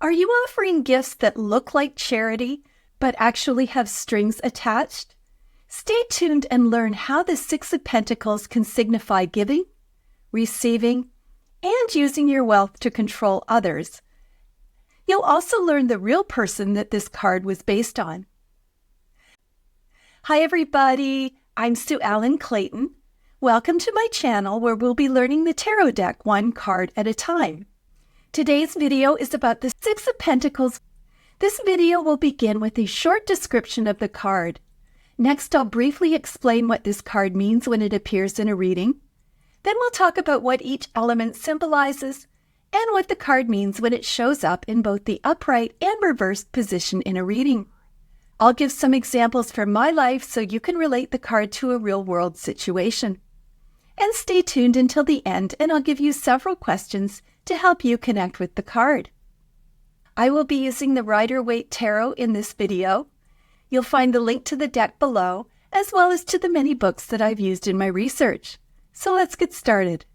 Are you offering gifts that look like charity, but actually have strings attached? Stay tuned and learn how the Six of Pentacles can signify giving, receiving, and using your wealth to control others. You'll also learn the real person that this card was based on. Hi everybody, I'm Sue Ellen Clayton. Welcome to my channel where we'll be learning the tarot deck one card at a time. Today's video is about the Six of Pentacles. This video will begin with a short description of the card. Next, I'll briefly explain what this card means when it appears in a reading. Then we'll talk about what each element symbolizes and what the card means when it shows up in both the upright and reversed position in a reading. I'll give some examples from my life so you can relate the card to a real-world situation. And stay tuned until the end and I'll give you several questions to help you connect with the card. I will be using the Rider-Waite Tarot in this video. You'll find the link to the deck below, as well as to the many books that I've used in my research. So let's get started.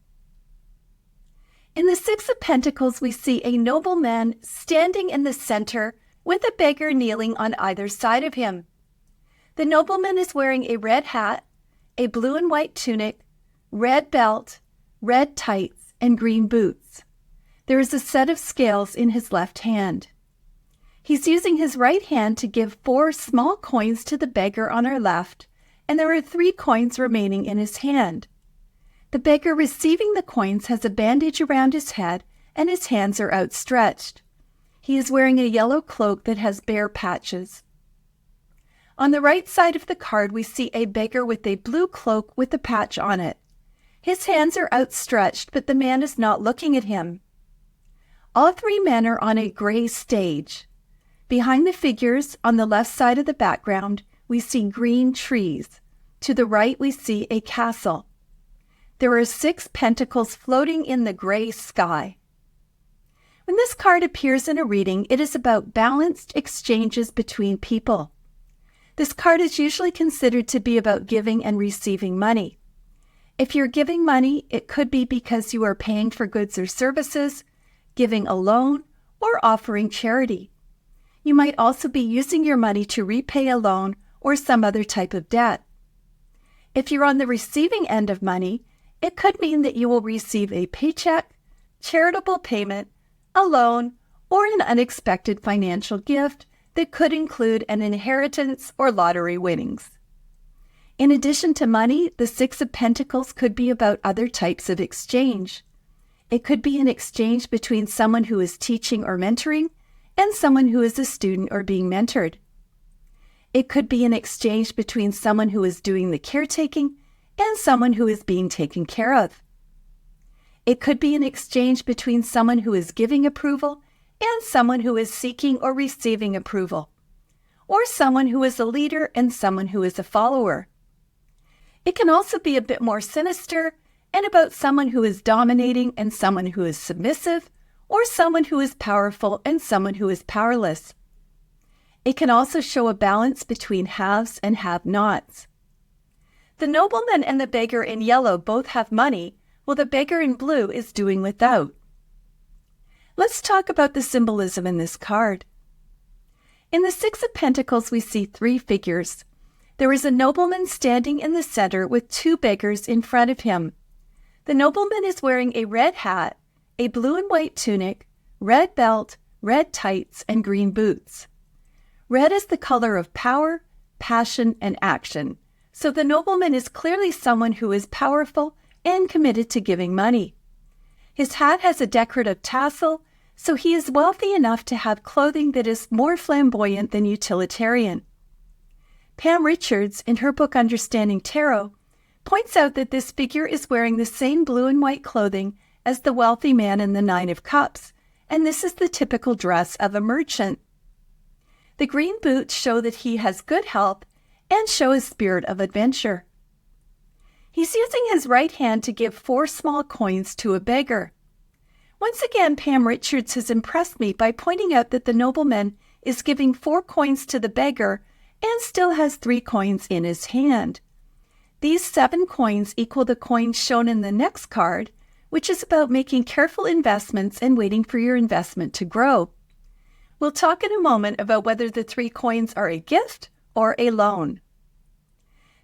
In the Six of Pentacles, we see a nobleman standing in the center with a beggar kneeling on either side of him. The nobleman is wearing a red hat, a blue and white tunic, red belt, red tights, and green boots. There is a set of scales in his left hand. He's using his right hand to give 4 small coins to the beggar on our left, and there are 3 coins remaining in his hand. The beggar receiving the coins has a bandage around his head, and his hands are outstretched. He is wearing a yellow cloak that has bare patches. On the right side of the card, we see a beggar with a blue cloak with a patch on it. His hands are outstretched, but the man is not looking at him. All 3 men are on a gray stage. Behind the figures, on the left side of the background, we see green trees. To the right, we see a castle. There are 6 pentacles floating in the gray sky. When this card appears in a reading, it is about balanced exchanges between people. This card is usually considered to be about giving and receiving money. If you're giving money, it could be because you are paying for goods or services, giving a loan, or offering charity. You might also be using your money to repay a loan or some other type of debt. If you're on the receiving end of money, it could mean that you will receive a paycheck, charitable payment, a loan, or an unexpected financial gift that could include an inheritance or lottery winnings. In addition to money, the Six of Pentacles could be about other types of exchange. It could be an exchange between someone who is teaching or mentoring and someone who is a student or being mentored. It could be an exchange between someone who is doing the caretaking and someone who is being taken care of. It could be an exchange between someone who is giving approval and someone who is seeking or receiving approval, or someone who is a leader and someone who is a follower. It can also be a bit more sinister and about someone who is dominating and someone who is submissive, or someone who is powerful and someone who is powerless. It can also show a balance between haves and have-nots. The nobleman and the beggar in yellow both have money, while the beggar in blue is doing without. Let's talk about the symbolism in this card. In the Six of Pentacles, we see 3 figures. There is a nobleman standing in the center with 2 beggars in front of him. The nobleman is wearing a red hat, a blue and white tunic, red belt, red tights, and green boots. Red is the color of power, passion, and action, so the nobleman is clearly someone who is powerful and committed to giving money. His hat has a decorative tassel, so he is wealthy enough to have clothing that is more flamboyant than utilitarian. Pam Richards, in her book Understanding Tarot, points out that this figure is wearing the same blue and white clothing as the wealthy man in the 9 of Cups, and this is the typical dress of a merchant. The green boots show that he has good health and show a spirit of adventure. He's using his right hand to give 4 small coins to a beggar. Once again, Pam Richards has impressed me by pointing out that the nobleman is giving 4 coins to the beggar and still has 3 coins in his hand. These 7 coins equal the coins shown in the next card, which is about making careful investments and waiting for your investment to grow. We'll talk in a moment about whether the 3 coins are a gift or a loan.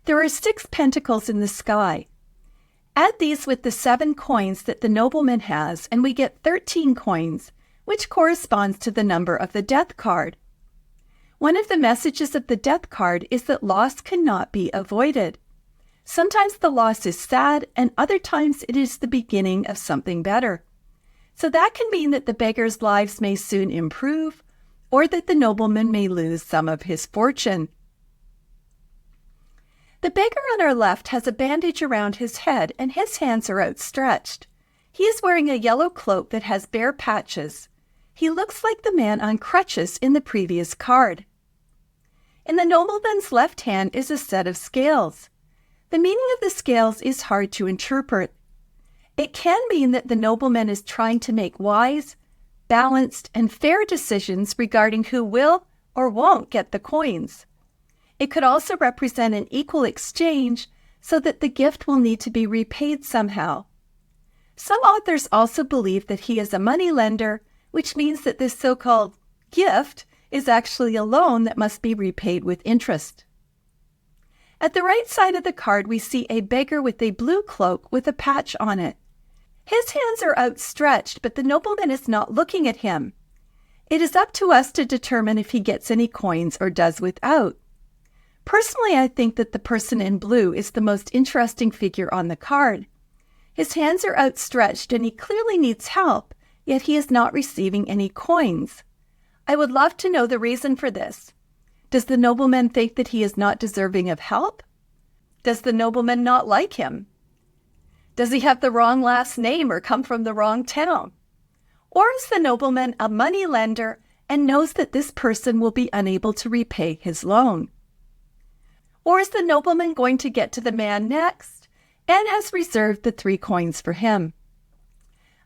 There are 6 pentacles in the sky. Add these with the 7 coins that the nobleman has, and we get 13 coins, which corresponds to the number of the Death card. One of the messages of the Death card is that loss cannot be avoided. Sometimes the loss is sad, and other times it is the beginning of something better. So that can mean that the beggar's lives may soon improve, or that the nobleman may lose some of his fortune. The beggar on our left has a bandage around his head, and his hands are outstretched. He is wearing a yellow cloak that has bare patches. He looks like the man on crutches in the previous card. In the nobleman's left hand is a set of scales. The meaning of the scales is hard to interpret. It can mean that the nobleman is trying to make wise, balanced, and fair decisions regarding who will or won't get the coins. It could also represent an equal exchange so that the gift will need to be repaid somehow. Some authors also believe that he is a money lender, which means that this so-called gift is actually a loan that must be repaid with interest. At the right side of the card, we see a beggar with a blue cloak with a patch on it. His hands are outstretched, but the nobleman is not looking at him. It is up to us to determine if he gets any coins or does without. Personally, I think that the person in blue is the most interesting figure on the card. His hands are outstretched and he clearly needs help, yet he is not receiving any coins. I would love to know the reason for this. Does the nobleman think that he is not deserving of help? Does the nobleman not like him? Does he have the wrong last name or come from the wrong town? Or is the nobleman a money lender and knows that this person will be unable to repay his loan? Or is the nobleman going to get to the man next and has reserved the 3 coins for him?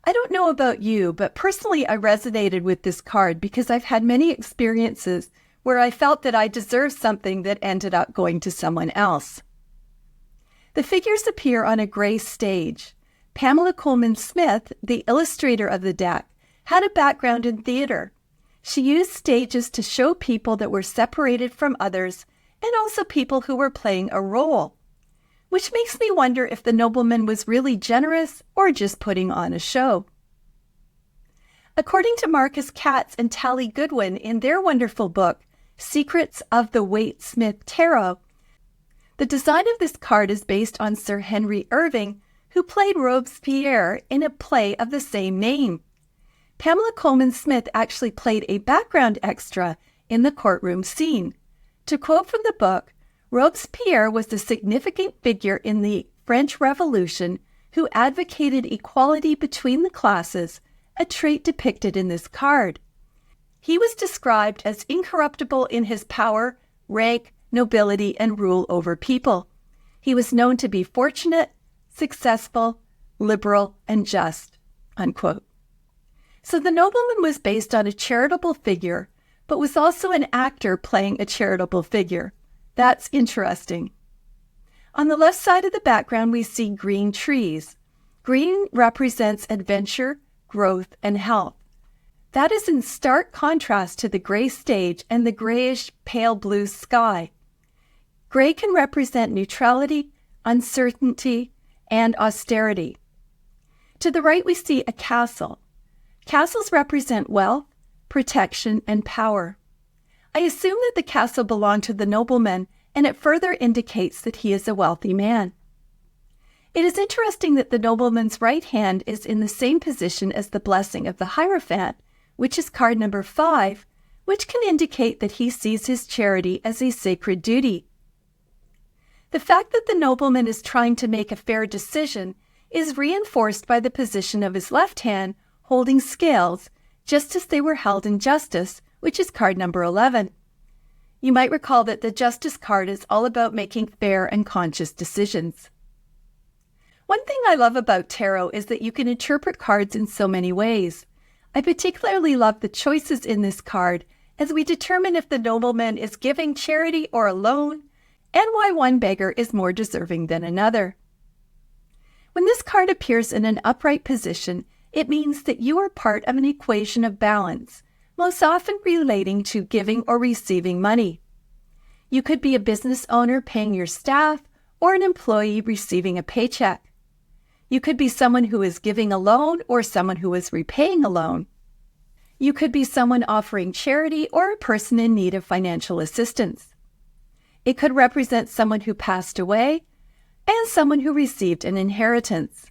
I don't know about you, but personally I resonated with this card because I've had many experiences where I felt that I deserved something that ended up going to someone else. The figures appear on a gray stage. Pamela Colman-Smith, the illustrator of the deck, had a background in theater. She used stages to show people that were separated from others and also people who were playing a role, which makes me wonder if the nobleman was really generous or just putting on a show. According to Marcus Katz and Tally Goodwin in their wonderful book, Secrets of the Waite-Smith Tarot, the design of this card is based on Sir Henry Irving, who played Robespierre in a play of the same name. Pamela Colman-Smith actually played a background extra in the courtroom scene. To quote from the book, Robespierre was a significant figure in the French Revolution who advocated equality between the classes, a trait depicted in this card. He was described as incorruptible in his power, rank, nobility, and rule over people. He was known to be fortunate, successful, liberal, and just, unquote. So the nobleman was based on a charitable figure, but was also an actor playing a charitable figure. That's interesting. On the left side of the background, we see green trees. Green represents adventure, growth, and health. That is in stark contrast to the gray stage and the grayish pale blue sky. Gray can represent neutrality, uncertainty, and austerity. To the right, we see a castle. Castles represent wealth, protection, and power. I assume that the castle belonged to the nobleman, and it further indicates that he is a wealthy man. It is interesting that the nobleman's right hand is in the same position as the blessing of the Hierophant, which is card number 5, which can indicate that he sees his charity as a sacred duty. The fact that the nobleman is trying to make a fair decision is reinforced by the position of his left hand holding scales, just as they were held in justice, which is card number 11. You might recall that the Justice card is all about making fair and conscious decisions. One thing I love about tarot is that you can interpret cards in so many ways. I particularly love the choices in this card as we determine if the nobleman is giving charity or a loan, and why one beggar is more deserving than another. When this card appears in an upright position, it means that you are part of an equation of balance, most often relating to giving or receiving money. You could be a business owner paying your staff or an employee receiving a paycheck. You could be someone who is giving a loan or someone who is repaying a loan. You could be someone offering charity or a person in need of financial assistance. It could represent someone who passed away and someone who received an inheritance.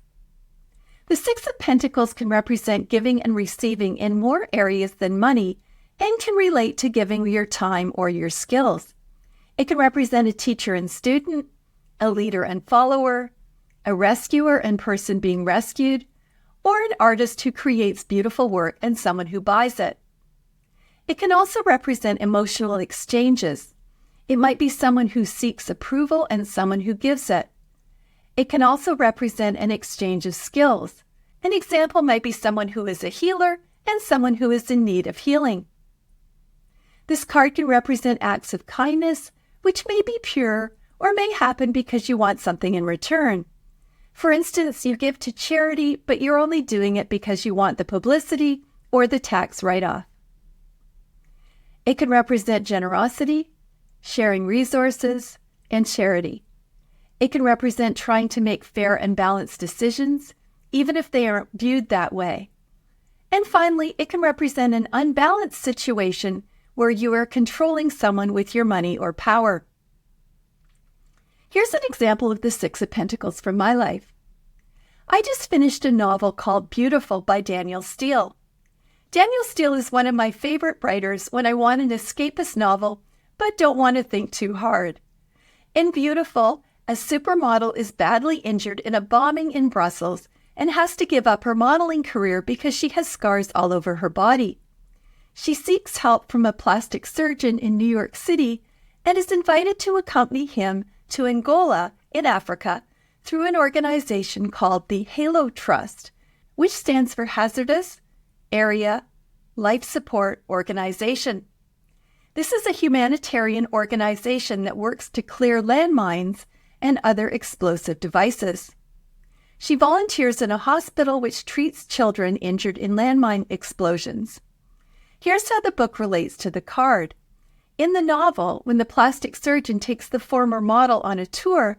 The Six of Pentacles can represent giving and receiving in more areas than money and can relate to giving your time or your skills. It can represent a teacher and student, a leader and follower, a rescuer and person being rescued, or an artist who creates beautiful work and someone who buys it. It can also represent emotional exchanges. It might be someone who seeks approval and someone who gives it. It can also represent an exchange of skills. An example might be someone who is a healer and someone who is in need of healing. This card can represent acts of kindness, which may be pure or may happen because you want something in return. For instance, you give to charity, but you're only doing it because you want the publicity or the tax write-off. It can represent generosity, sharing resources, and charity. It can represent trying to make fair and balanced decisions, even if they aren't viewed that way. And finally, it can represent an unbalanced situation where you are controlling someone with your money or power. Here's an example of the Six of Pentacles from my life. I just finished a novel called Beautiful by Danielle Steele. Danielle Steele is one of my favorite writers when I want an escapist novel, but don't want to think too hard. In Beautiful, a supermodel is badly injured in a bombing in Brussels and has to give up her modeling career because she has scars all over her body. She seeks help from a plastic surgeon in New York City and is invited to accompany him to Angola in Africa through an organization called the HALO Trust, which stands for Hazardous Area Life Support Organization. This is a humanitarian organization that works to clear landmines and other explosive devices. She volunteers in a hospital which treats children injured in landmine explosions. Here's how the book relates to the card. In the novel, when the plastic surgeon takes the former model on a tour,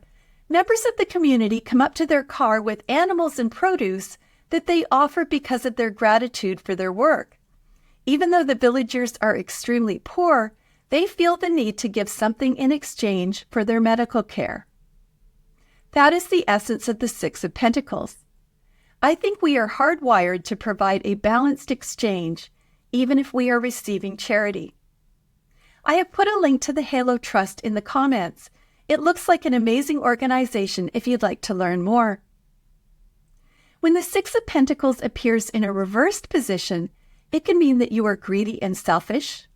members of the community come up to their car with animals and produce that they offer because of their gratitude for their work. Even though the villagers are extremely poor, they feel the need to give something in exchange for their medical care. That is the essence of the Six of Pentacles. I think we are hardwired to provide a balanced exchange, even if we are receiving charity. I have put a link to the HALO Trust in the comments. It looks like an amazing organization if you'd like to learn more. When the Six of Pentacles appears in a reversed position, it can mean that you are greedy and selfish,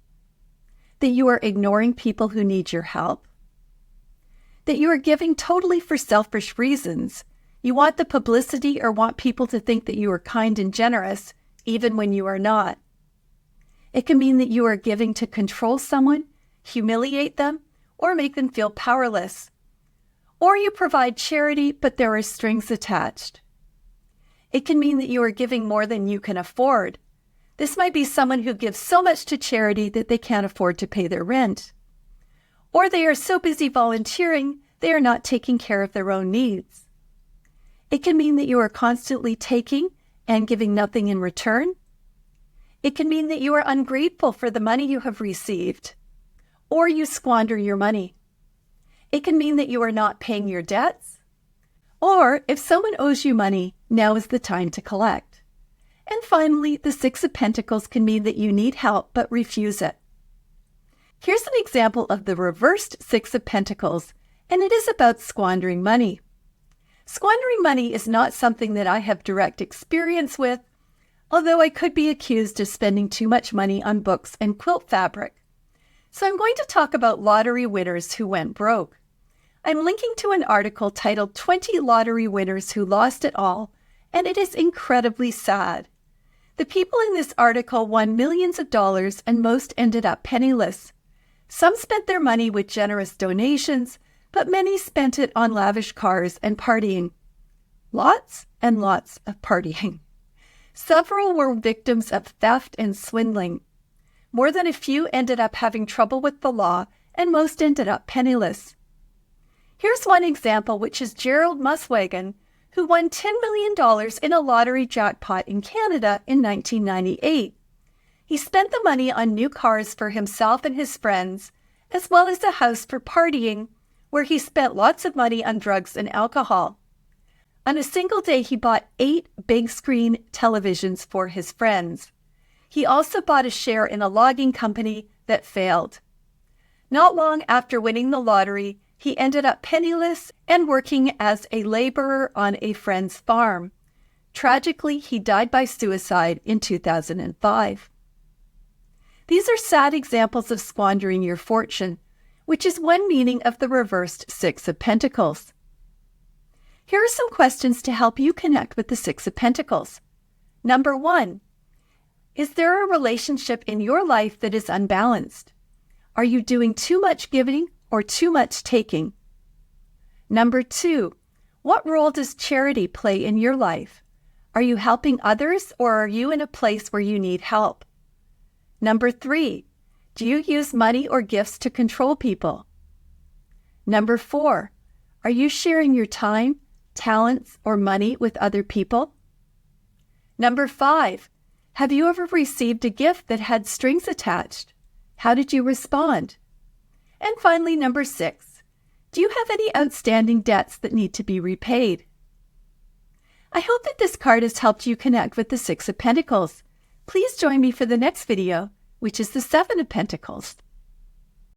that you are ignoring people who need your help, that you are giving totally for selfish reasons. You want the publicity or want people to think that you are kind and generous, even when you are not. It can mean that you are giving to control someone, humiliate them, or make them feel powerless. Or you provide charity, but there are strings attached. It can mean that you are giving more than you can afford. This might be someone who gives so much to charity that they can't afford to pay their rent. Or they are so busy volunteering, they are not taking care of their own needs. It can mean that you are constantly taking and giving nothing in return. It can mean that you are ungrateful for the money you have received, or you squander your money. It can mean that you are not paying your debts, or if someone owes you money, now is the time to collect. And finally, the Six of Pentacles can mean that you need help but refuse it. Here's an example of the reversed Six of Pentacles, and it is about squandering money. Squandering money is not something that I have direct experience with, although I could be accused of spending too much money on books and quilt fabric. So I'm going to talk about lottery winners who went broke. I'm linking to an article titled 20 Lottery Winners Who Lost It All, and it is incredibly sad. The people in this article won millions of dollars and most ended up penniless. Some spent their money with generous donations, but many spent it on lavish cars and partying. Lots and lots of partying. Several were victims of theft and swindling. More than a few ended up having trouble with the law, and most ended up penniless. Here's one example, which is Gerald Muswagon, who won $10 million in a lottery jackpot in Canada in 1998. He spent the money on new cars for himself and his friends, as well as a house for partying, where he spent lots of money on drugs and alcohol. On a single day, he bought 8 big-screen televisions for his friends. He also bought a share in a logging company that failed. Not long after winning the lottery, he ended up penniless and working as a laborer on a friend's farm. Tragically, he died by suicide in 2005. These are sad examples of squandering your fortune, which is one meaning of the reversed Six of Pentacles. Here are some questions to help you connect with the Six of Pentacles. Number 1, is there a relationship in your life that is unbalanced? Are you doing too much giving or too much taking? Number 2, what role does charity play in your life? Are you helping others, or are you in a place where you need help? Number 3, do you use money or gifts to control people? Number 4, are you sharing your time, talents, or money with other people? Number 5, have you ever received a gift that had strings attached? How did you respond? And finally, number 6, do you have any outstanding debts that need to be repaid? I hope that this card has helped you connect with the Six of Pentacles. Please join me for the next video, which is the Seven of Pentacles.